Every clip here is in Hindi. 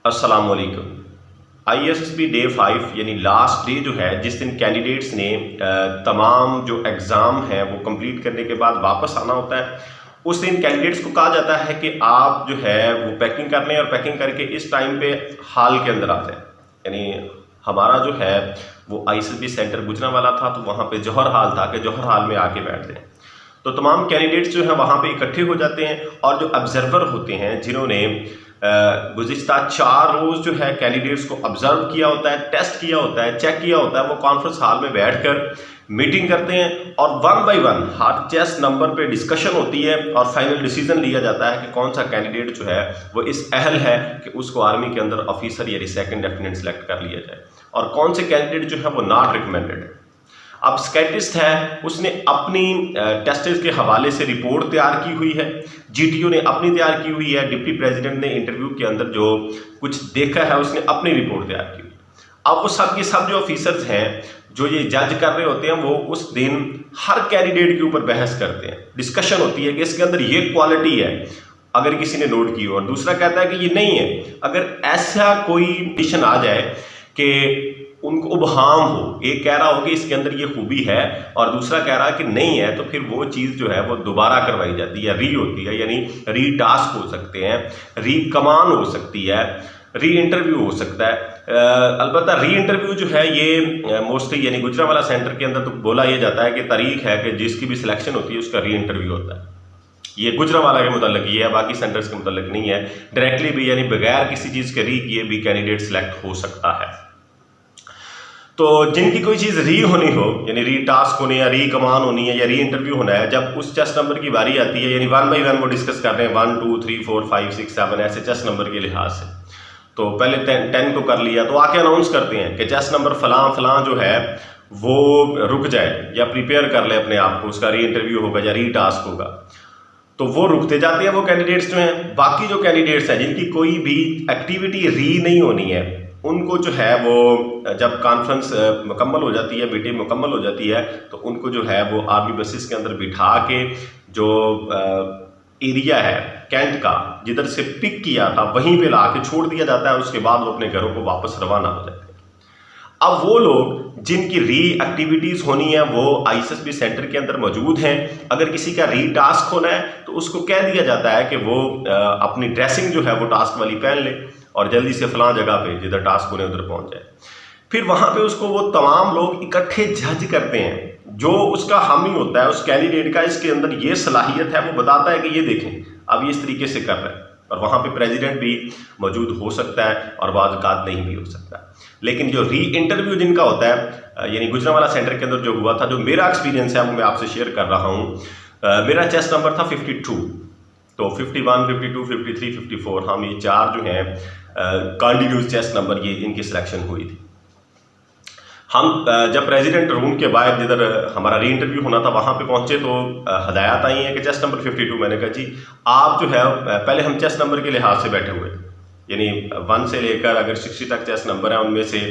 अस्सलाम वालेकुम। ISSB डे 5 यानी लास्ट डे जो है, जिस दिन कैंडिडेट्स ने तमाम जो एग्ज़ाम हैं वो कंप्लीट करने के बाद वापस आना होता है, उस दिन कैंडिडेट्स को कहा जाता है कि आप जो है वो पैकिंग कर लें और पैकिंग करके इस टाइम पे हॉल के अंदर आते हैं। यानी हमारा जो है वो ISSB सेंटर गुजरांवाला था, तो वहाँ पे जौहर हॉल था कि जौहर हॉल में आके बैठते हैं। तो तमाम कैंडिडेट्स जो है वहाँ पे इकट्ठे हो जाते हैं और जो ऑब्जर्वर होते हैं जिन्होंने गुज़िश्ता 4 रोज़ जो है कैंडिडेट्स को ऑब्जर्व किया होता है, टेस्ट किया होता है, चेक किया होता है, वो कॉन्फ्रेंस हॉल में बैठकर मीटिंग करते हैं और 1 बाय 1 हर चेस्ट नंबर पे डिस्कशन होती है और फाइनल डिसीजन लिया जाता है कि कौन सा कैंडिडेट जो है वो इस अहल है कि उसको आर्मी के अंदर ऑफिसर यानी सेकंड लेफ्टिनेंट सेलेक्ट कर लिया जाए, और कौन से कैंडिडेट जो है वो नॉट रिकमेंडेड है। अब स्टैटिस्ट है, उसने अपनी टेस्टेज के हवाले से रिपोर्ट तैयार की हुई है, GTO ने अपनी तैयार की हुई है, डिप्टी प्रेसिडेंट ने इंटरव्यू के अंदर जो कुछ देखा है उसने अपनी रिपोर्ट तैयार की हुई। अब वो सब के सब जो ऑफिसर्स हैं जो ये जज कर रहे होते हैं, वो उस दिन हर कैंडिडेट के ऊपर बहस करते हैं, डिस्कशन होती है कि इसके अंदर ये क्वालिटी है अगर किसी ने नोट की हो, और दूसरा कहता है कि ये नहीं है। अगर ऐसा कोई कंडीशन आ जाए कि उनको उबहाम हो, एक कह रहा हो कि इसके अंदर ये खूबी है और दूसरा कह रहा है कि नहीं है, तो फिर वो चीज़ जो है वो दोबारा करवाई जाती है, री होती है, यानी री टास्क हो सकते हैं, री कमान हो सकती है, री इंटरव्यू हो सकता है। अलबत्ता री इंटरव्यू जो है ये मोस्टली यानी गुजरांवाला सेंटर के अंदर तो बोला ये जाता है कि तारीख है कि जिसकी भी सिलेक्शन होती है उसका री इंटरव्यू होता है। ये गुजरांवाला के मुताल्लिक ये है, बाकी सेंटर्स के मुताल्लिक नहीं है। डायरेक्टली भी यानी बगैर किसी चीज़ के री किए भी कैंडिडेट सिलेक्ट हो सकता है। तो जिनकी कोई चीज़ री होनी हो, यानी री टास्क होनी है, री कमान होनी है या री इंटरव्यू होना है, जब उस चेस्ट नंबर की बारी आती है, यानी 1 बाय 1 वो डिस्कस कर रहे हैं, 1 2 3 4 5 6 7 ऐसे चेस्ट नंबर के लिहाज से। तो पहले 10 को कर लिया तो आके अनाउंस करते हैं कि चेस्ट नंबर फलां फलां जो है वो रुक जाए या प्रिपेयर कर ले अपने आप को, उसका री इंटरव्यू होगा या री टास्क होगा। तो वो रुकते जाते हैं वो कैंडिडेट्स जो हैं। बाकी जो कैंडिडेट्स हैं जिनकी कोई भी एक्टिविटी री नहीं होनी है, उनको जो है वो जब कॉन्फ्रेंस मुकम्मल हो जाती है, मीटिंग मुकम्मल हो जाती है, तो उनको जो है वो आर्मी बसेस के अंदर बिठा के जो एरिया है कैंट का जिधर से पिक किया था वहीं पे ला के छोड़ दिया जाता है। उसके बाद वो अपने घरों को वापस रवाना हो जाते हैं। अब वो लोग जिनकी री एक्टिविटीज़ होनी है वो ISSB सेंटर के अंदर मौजूद हैं। अगर किसी का री टास्क होना है तो उसको कह दिया जाता है कि वो अपनी ड्रेसिंग जो है वो टास्क वाली पहन ले और जल्दी से फलां जगह पे जिधर टास्क होने उधर पहुंच जाए। फिर वहाँ पे उसको वो तमाम लोग इकट्ठे जज करते हैं। जो उसका हामी होता है उस कैंडिडेट का, इसके अंदर ये सलाहियत है, वो बताता है कि ये देखें अब ये इस तरीके से कर रहा है, और वहाँ पे प्रेसिडेंट भी मौजूद हो सकता है और बाज़ औक़ात नहीं भी हो सकता। लेकिन जो री इंटरव्यू जिनका होता है, यानी गुजरांवाला सेंटर के अंदर जो हुआ था, जो मेरा एक्सपीरियंस है वो मैं आपसे शेयर कर रहा हूँ। मेरा चेस्ट नंबर था 52, तो 51, 52, 53, 54 हम ये 4 जो हैं कंटिन्यूस चेस्ट नंबर ये इनकी सिलेक्शन हुई थी। हम जब प्रेसिडेंट रूम के बाहर जिधर हमारा री इंटरव्यू होना था वहाँ पे पहुँचे तो हदायत आई है कि चेस्ट नंबर 52। मैंने कहा जी आप जो है पहले हम चेस्ट नंबर के लिहाज से बैठे हुए, यानी 1 से लेकर अगर 60 तक चेस्ट नंबर है, उनमें से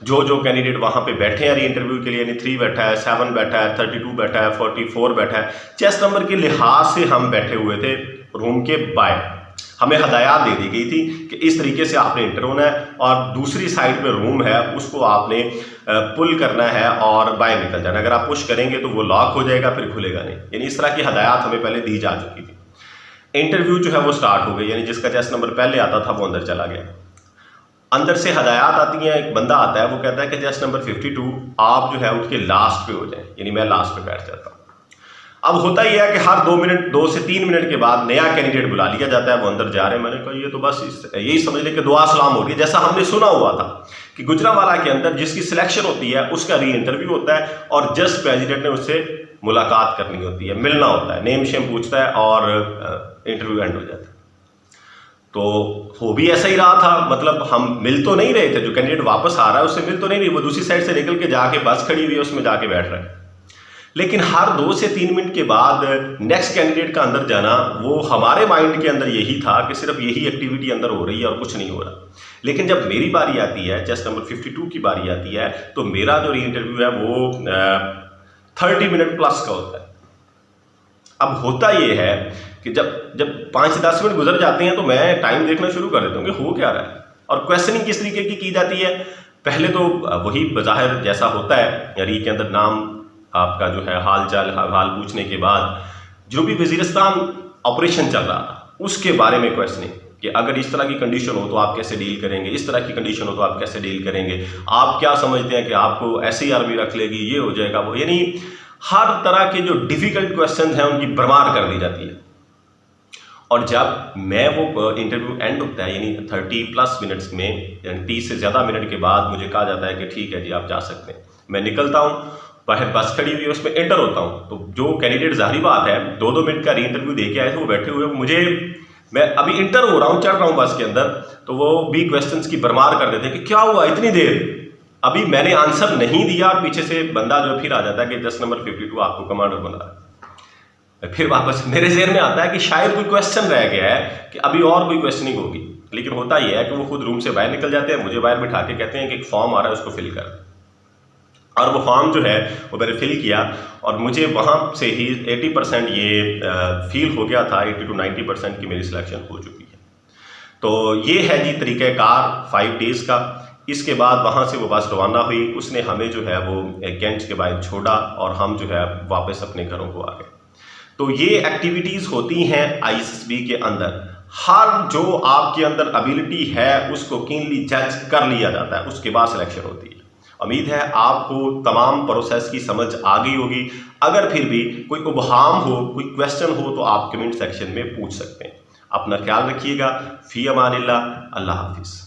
जो कैंडिडेट वहाँ पे बैठे हैं री इंटरव्यू के लिए, यानी 3 बैठा है, 7 बैठा है, 32 बैठा है, 44 बैठा है, चेस्ट नंबर के लिहाज से हम बैठे हुए थे रूम के बाहर। हमें हदायत दे दी गई थी कि इस तरीके से आपने इंटर होना है और दूसरी साइड में रूम है उसको आपने पुल करना है और बाहर निकल जाना। अगर आप पुश करेंगे तो वो लॉक हो जाएगा, फिर खुलेगा नहीं। यानी इस तरह की हदायत हमें पहले दी जा चुकी थी। इंटरव्यू जो है वो स्टार्ट हो गई, यानी जिसका चेस्ट नंबर पहले आता था वो अंदर चला गया। अंदर से हदायत आती है, एक बंदा आता है, वो कहता है कि चेस्ट नंबर 52 आप जो है उसके लास्ट पे हो जाए, यानी मैं लास्ट पे बैठ जाता हूँ। अब होता ही है कि हर 2 से 3 मिनट के बाद नया कैंडिडेट बुला लिया जाता है, वो अंदर जा रहे हैं। मैंने कहा ये तो बस यही समझ लें कि दुआ सलाम हो रही है, जैसा हमने सुना हुआ था कि गुजरांवाला के अंदर जिसकी सिलेक्शन होती है उसका री इंटरव्यू होता है और जस्ट प्रेसिडेंट ने उससे मुलाकात करनी होती है, मिलना होता है, नेम शेम पूछता है और इंटरव्यू एंड हो जाता है। तो हो भी ऐसा ही रहा था, मतलब हम मिल तो नहीं रहे थे, जो कैंडिडेट वापस आ रहा है उससे मिल तो नहीं रही, वो दूसरी साइड से निकल के जाके बस खड़ी हुई है उसमें जाके बैठ रहा है। लेकिन हर 2 से 3 मिनट के बाद नेक्स्ट कैंडिडेट का अंदर जाना, वो हमारे माइंड के अंदर यही था कि सिर्फ यही एक्टिविटी अंदर हो रही है और कुछ नहीं हो रहा। लेकिन जब मेरी बारी आती है, चेस्ट नंबर 52 की बारी आती है, तो मेरा जो री इंटरव्यू है वो 30 मिनट प्लस का होता है। अब होता ये है कि जब 5 से 10 मिनट गुजर जाते हैं तो मैं टाइम देखना शुरू कर देता हूँ कि हो क्या रहा है। और क्वेश्चनिंग किस तरीके की जाती है? पहले तो वही बज़ाहिर जैसा होता है, री के अंदर नाम आपका जो है हाल पूछने के बाद जनूबी वज़ीरिस्तान ऑपरेशन चल रहा था उसके बारे में क्वेश्चनिंग कि अगर इस तरह की कंडीशन हो तो आप कैसे डील करेंगे, इस तरह की कंडीशन हो तो आप कैसे डील करेंगे, आप क्या समझते हैं कि आपको ऐसी आर्मी रख लेगी, ये हो जाएगा वो, यानी हर तरह के जो डिफिकल्ट क्वेश्चन हैं उनकी भरमार कर दी जाती है। और जब मैं वो इंटरव्यू एंड होता है यानी 30+ मिनट्स में, यानी 30 से ज़्यादा मिनट के बाद मुझे कहा जाता है कि ठीक है जी आप जा सकते हैं। मैं निकलता हूँ, बाहर बस खड़ी हुई है उसमें एंटर होता हूँ, तो जो कैंडिडेट ज़ाहिरी बात है 2-2 मिनट का री इंटरव्यू दे के आए थे वो बैठे हुए, मैं अभी इंटर हो रहा हूँ, चढ़ रहा हूँ बस के अंदर, तो वो भी क्वेश्चंस की भरमार कर देते हैं कि क्या हुआ इतनी देर, अभी मैंने आंसर नहीं दिया और पीछे से बंदा जो फिर आ जाता है कि 10 नंबर 52 आपको कमांडर बना रहा है। फिर वापस मेरे ज़हन में आता है कि शायद कोई क्वेश्चन रह गया है कि अभी और कोई क्वेश्चनिंग होगी, लेकिन होता यह है कि वो खुद रूम से बाहर निकल जाते हैं, मुझे बाहर बिठा के कहते हैं कि एक फॉर्म आ रहा है उसको फिल कर, और वो फॉर्म जो है वो मैंने फिल किया और मुझे वहाँ से ही 80% ये फील हो गया था, 80 to 90% की मेरी सिलेक्शन हो चुकी है। तो ये है जी तरीक़ाकार 5 डेज़ का। इसके बाद वहाँ से वो बस रवाना हुई, उसने हमें जो है वो कैंट के बाहर छोड़ा और हम जो है वापस अपने घरों को आ गए। तो ये एक्टिविटीज़ होती हैं ISSB के अंदर। हर जो आपके अंदर एबिलिटी है उसको कीनली जज कर लिया जाता है, उसके बाद सिलेक्शन होती है। उम्मीद है आपको तमाम प्रोसेस की समझ आ गई होगी। अगर फिर भी कोई उबहाम हो, कोई क्वेश्चन हो तो आप कमेंट सेक्शन में पूछ सकते हैं। अपना ख्याल रखिएगा। फ़ी अमानिल्लाह, अल्लाह हाफिज़।